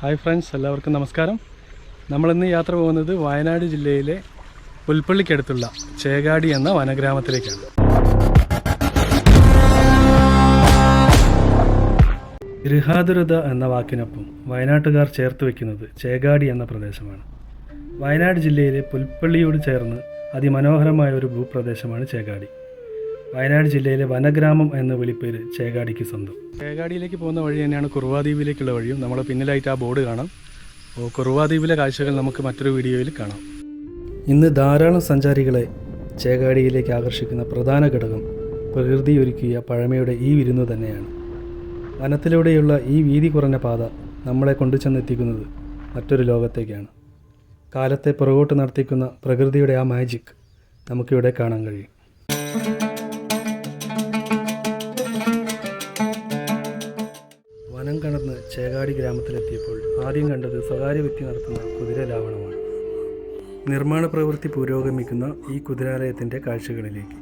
Hi friends, എല്ലാവർക്കും നമസ്കാരം. നമ്മളിന്ന് യാത്ര പോകുന്നത് വയനാട് ജില്ലയിലെ പുൽപ്പള്ളിക്കടുത്തുള്ള ചേകാടി എന്ന വനഗ്രാമത്തിലേക്കാണ്. ഗൃഹാതുരത എന്ന വാക്കിനൊപ്പം വയനാട്ടുകാർ ചേർത്ത് വയ്ക്കുന്നത് ചേകാടി എന്ന പ്രദേശമാണ്. വയനാട് ജില്ലയിലെ പുൽപ്പള്ളിയോട് ചേർന്ന് അതിമനോഹരമായ ഒരു ഭൂപ്രദേശമാണ് ചേകാടി. വയനാട് ജില്ലയിലെ വനഗ്രാമം എന്ന വിളിപ്പേര് ചേകാടിക്ക് സ്വന്തം. ചേകാടിയിലേക്ക് പോകുന്ന വഴി തന്നെയാണ് കുറുവാദ്വീപിലേക്കുള്ള വഴിയും. നമ്മളെ പിന്നിലായിട്ട് ആ ബോർഡ് കാണാം. അപ്പോൾ കുറുവാദ്വീപിലെ കാഴ്ചകൾ നമുക്ക് മറ്റൊരു വീഡിയോയിൽ കാണാം. ഇന്ന് ധാരാളം സഞ്ചാരികളെ ചേകാടിയിലേക്ക് ആകർഷിക്കുന്ന പ്രധാന ഘടകം പ്രകൃതി ഒരുക്കിയ പഴമയുടെ ഈ വിരുന്ന് തന്നെയാണ്. വനത്തിലൂടെയുള്ള ഈ വീതി കുറഞ്ഞ പാത നമ്മളെ കൊണ്ടുചെന്നെത്തിക്കുന്നത് മറ്റൊരു ലോകത്തേക്കാണ്. കാലത്തെ പുറകോട്ട് നടത്തിക്കുന്ന പ്രകൃതിയുടെ ആ മാജിക് നമുക്കിവിടെ കാണാൻ കഴിയും. വനം കടന്ന് ചേകാടി ഗ്രാമത്തിലെത്തിയപ്പോൾ ആദ്യം കണ്ടത് സ്വകാര്യ വ്യക്തി നടത്തുന്ന കുതിരലാവണമാണ്. നിർമ്മാണ പ്രവൃത്തി പുരോഗമിക്കുന്ന ഈ കുതിരാലയത്തിൻ്റെ കാഴ്ചകളിലേക്ക്.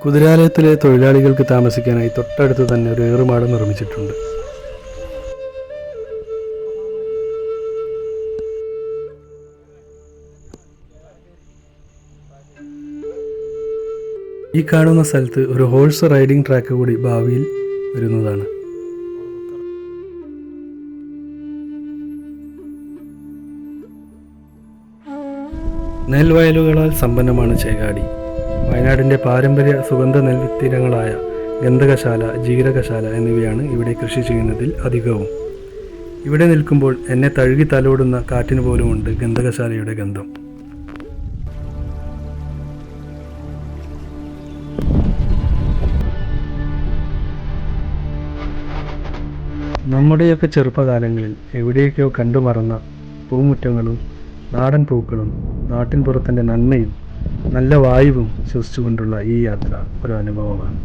കുതിരാലയത്തിലെ തൊഴിലാളികൾക്ക് താമസിക്കാനായി തൊട്ടടുത്ത് തന്നെ ഒരു ഏറുമാടം നിർമ്മിച്ചിട്ടുണ്ട്. ഈ കാണുന്ന സ്ഥലത്ത് ഒരു ഹോഴ്സ് റൈഡിംഗ് ട്രാക്ക് കൂടി ഭാവിയിൽ വരുന്നതാണ്. നെൽവയലുകളാൽ സമ്പന്നമാണ് ചേകാടി. വയനാടിൻ്റെ പാരമ്പര്യ സുഗന്ധ നെൽവിത്തിനങ്ങളായ ഗന്ധകശാല, ജീരകശാല എന്നിവയാണ് ഇവിടെ കൃഷി ചെയ്യുന്നതിൽ അധികവും. ഇവിടെ നിൽക്കുമ്പോൾ എന്നെ തഴുകി തലോടുന്ന കാറ്റിന് പോലുമുണ്ട് ഗന്ധകശാലയുടെ ഗന്ധം. നമ്മുടെയൊക്കെ ചെറുപ്പകാലങ്ങളിൽ എവിടെയൊക്കെയോ കണ്ടുമറന്ന പൂമുറ്റങ്ങളും നാടൻ പൂക്കളും നാട്ടിൻ പുറത്തിൻ്റെ നന്മയും നല്ല വായുവും ശ്വസിച്ചുകൊണ്ടുള്ള ഈ യാത്ര ഒരു അനുഭവമാണ്.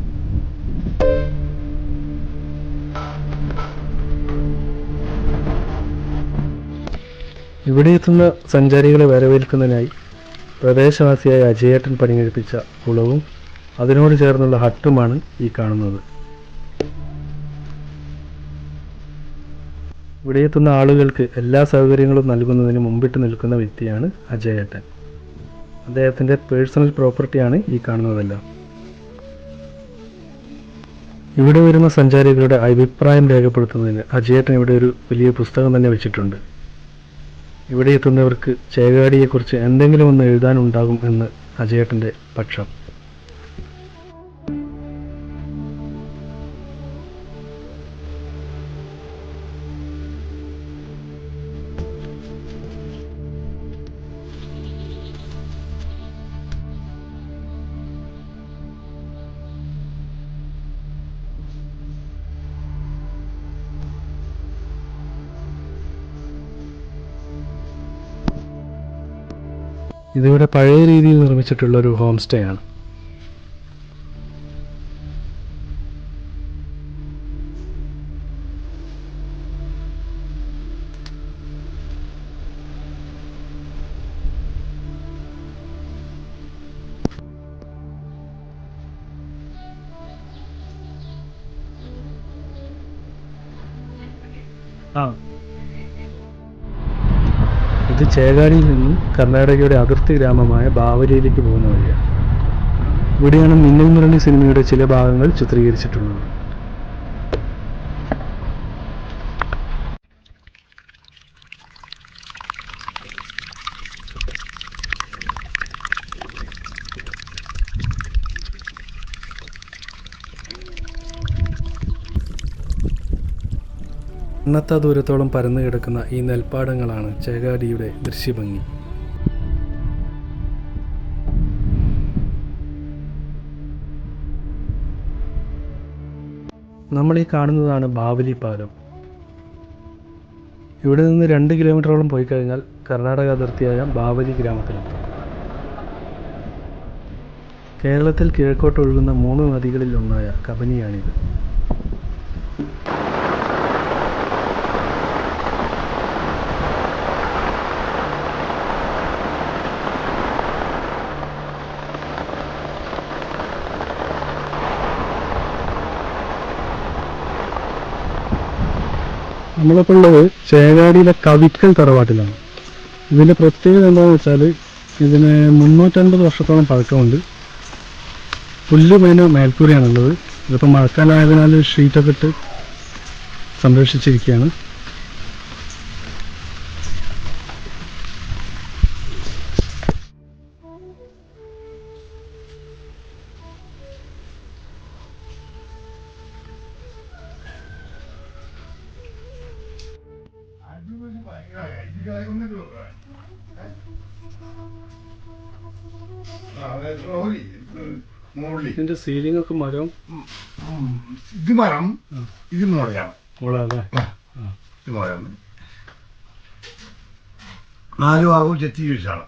ഇവിടെ എത്തുന്ന സഞ്ചാരികളെ വരവേൽക്കുന്നതിനായി പ്രദേശവാസിയായ അജയേട്ടൻ പണികഴിപ്പിച്ച കുളവും അതിനോട് ചേർന്നുള്ള ഹട്ടുമാണ് ഈ കാണുന്നത്. ഇവിടെ എത്തുന്ന ആളുകൾക്ക് എല്ലാ സൗകര്യങ്ങളും നൽകുന്നതിന് മുമ്പിട്ട് നിൽക്കുന്ന വ്യക്തിയാണ് അജയേട്ടൻ. അദ്ദേഹത്തിൻ്റെ പേഴ്സണൽ പ്രോപ്പർട്ടിയാണ് ഈ കാണുന്നതെല്ലാം. ഇവിടെ വരുന്ന സഞ്ചാരികളുടെ അഭിപ്രായം രേഖപ്പെടുത്തുന്നതിന് അജയേട്ടൻ ഇവിടെ ഒരു വലിയ പുസ്തകം തന്നെ വെച്ചിട്ടുണ്ട്. ഇവിടെ എത്തുന്നവർക്ക് ചേകാടിയെക്കുറിച്ച് എന്തെങ്കിലും ഒന്ന് എഴുതാനുണ്ടാകും എന്ന് അജയേട്ടൻ്റെ പക്ഷം. ഇതിവിടെ പഴയ രീതിയിൽ നിർമ്മിച്ചിട്ടുള്ള ഒരു ഹോം സ്റ്റേ ആണ്. ഇത് ചേകാടിയിൽ നിന്നും കർണാടകയുടെ അതിർത്തി ഗ്രാമമായ ബാവലിയിലേക്ക് പോകുന്ന വഴിയാണ്. ഇവിടെയാണ് മിന്നൽ മുരളി സിനിമയുടെ ചില ഭാഗങ്ങൾ ചിത്രീകരിച്ചിട്ടുള്ളത്. എണ്ണത്താ ദൂരത്തോളം പരന്നു കിടക്കുന്ന ഈ നെൽപ്പാടങ്ങളാണ് ചേകാടിയുടെ ദൃശ്യഭംഗി. നമ്മൾ ഈ കാണുന്നതാണ് ബാവലി പാലം. ഇവിടെ നിന്ന് 2 കിലോമീറ്ററോളം പോയി കഴിഞ്ഞാൽ കർണാടക അതിർത്തിയായ ബാവലി ഗ്രാമത്തിലെത്തും. കേരളത്തിൽ കിഴക്കോട്ട് ഒഴുകുന്ന 3 നദികളിൽ ഒന്നായ കബനിയാണിത്. നമ്മളിപ്പോൾ ഉള്ളത് ചേകാടിയിലെ കവിക്കൽ തറവാട്ടിലാണ്. ഇതിൻ്റെ പ്രത്യേകത എന്താണെന്ന് വെച്ചാൽ ഇതിന് 350 വർഷത്തോളം പഴക്കമുണ്ട്. പുല്ലുമേന മേൽക്കൂരയാണുള്ളത്. ഇതിപ്പോൾ മഴക്കാലമായതിനാൽ ഷീറ്റൊക്കെ ഇട്ട് സംരക്ഷിച്ചിരിക്കുകയാണ്. ഇതിന്റെ സീലിംഗ് ഒക്കെ മരം, ഇത് മരം, ഇത് മുളയാണ്. മുളല്ലേ? ഇത് മുളയാണ്. 4 ഭാഗവും ചെത്തി വീഴ്ചാണ്.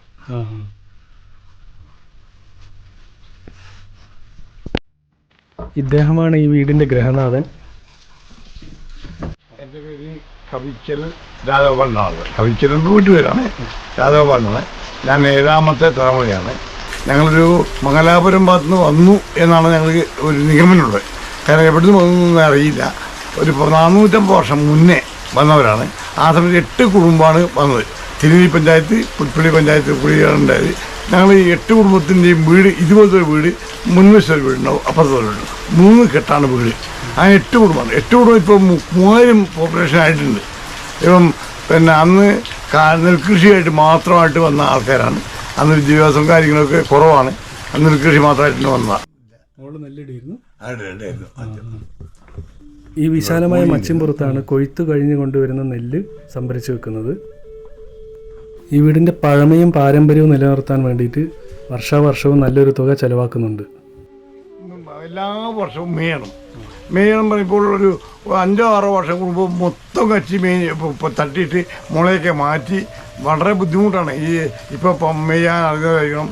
ഇദ്ദേഹമാണ് ഈ വീടിന്റെ ഗൃഹനാഥൻ. എൻ്റെ പേര് കവിക്കൽ രാഘവനാണ്. കവിക്കൽ വീട്ടുപേരാണ്, രാഘവനാണ്. ഞാൻ 7ാമത്തെ തലമുറയാണ്. ഞങ്ങളൊരു മംഗലാപുരം ഭാഗത്തുനിന്ന് വന്നു എന്നാണ് ഞങ്ങൾക്ക് ഒരു നിഗമനമുള്ളത്. കാരണം എവിടുന്ന് വന്നൊന്നും അറിയില്ല. ഒരു 450 വർഷം മുന്നേ വന്നവരാണ്. ആ സമയത്ത് 8 കുടുംബമാണ് വന്നത്. തിരുനെല്ലി പഞ്ചായത്ത്, പുൽപ്പള്ളി പഞ്ചായത്ത് കുടിയേറുണ്ടായത്. ഞങ്ങൾ ഈ 8 കുടുംബത്തിൻ്റെയും വീട് ഇതുപോലത്തെ ഒരു വീട്, മുൻവശത്തൊരു വീടുണ്ടാവും, അപ്പുറത്തെ വീടുണ്ടാവും. 3 കെട്ടാണ് വീട്. ആ 8 കുടുംബമാണ്. 8 കുടുംബം ഇപ്പോൾ 3000 പോപ്പുലേഷൻ ആയിട്ടുണ്ട്. ഇപ്പം പിന്നെ അന്ന് നെൽകൃഷിയായിട്ട് മാത്രമായിട്ട് വന്ന ആൾക്കാരാണ്. അന്ന് വിദ്യാഭ്യാസവും കാര്യങ്ങളൊക്കെ കുറവാണ്. അന്ന് നെൽകൃഷി മാത്രമായിട്ട് വന്നതാണ്. ഈ വിശാലമായ മച്ചിൻപുറത്താണ് കൊയ്ത്തു കഴിഞ്ഞ് കൊണ്ടുവരുന്ന നെല്ല് സംഭരിച്ചു വെക്കുന്നത്. ഈ വീടിൻ്റെ പഴമയും പാരമ്പര്യവും നിലനിർത്താൻ വേണ്ടിയിട്ട് വർഷാവർഷവും നല്ലൊരു തുക ചെലവാക്കുന്നുണ്ട്. എല്ലാ വർഷവും മേയണം പറയുമ്പോൾ ഒരു 5-6 വർഷം കൂടുമ്പോൾ മൊത്തം കച്ചി തട്ടിയിട്ട് മുളയൊക്കെ മാറ്റി വളരെ ബുദ്ധിമുട്ടാണ്. ഈ ഇപ്പോൾ മെയ്യാൻ അറിയാം.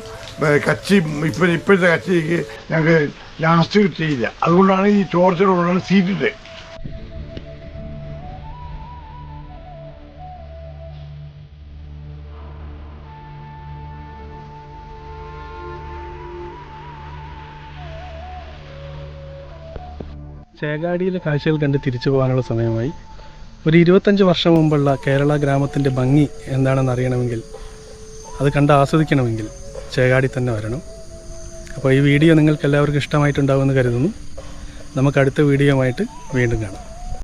കച്ചി ഇപ്പോഴത്തെ കച്ചിക്ക് ഞങ്ങൾക്ക് ലാസ്റ്റ് കിട്ടിയില്ല. അതുകൊണ്ടാണ് ഈ ചോർച്ചയോടാണ് സീറ്റിട്ട്. ചേകാടിയിലെ കാഴ്ചകൾ കണ്ട് തിരിച്ചു പോകാനുള്ള സമയമായി. ഒരു 25 വർഷം മുമ്പുള്ള കേരള ഗ്രാമത്തിൻ്റെ ഭംഗി എന്താണെന്ന് അറിയണമെങ്കിൽ, അത് കണ്ട് ആസ്വദിക്കണമെങ്കിൽ ചേകാടി തന്നെ വരണം. അപ്പോൾ ഈ വീഡിയോ നിങ്ങൾക്ക് എല്ലാവർക്കും ഇഷ്ടമായിട്ടുണ്ടാവുമെന്ന് കരുതുന്നു. നമുക്ക് അടുത്ത വീഡിയോയുമായിട്ട് വീണ്ടും കാണാം.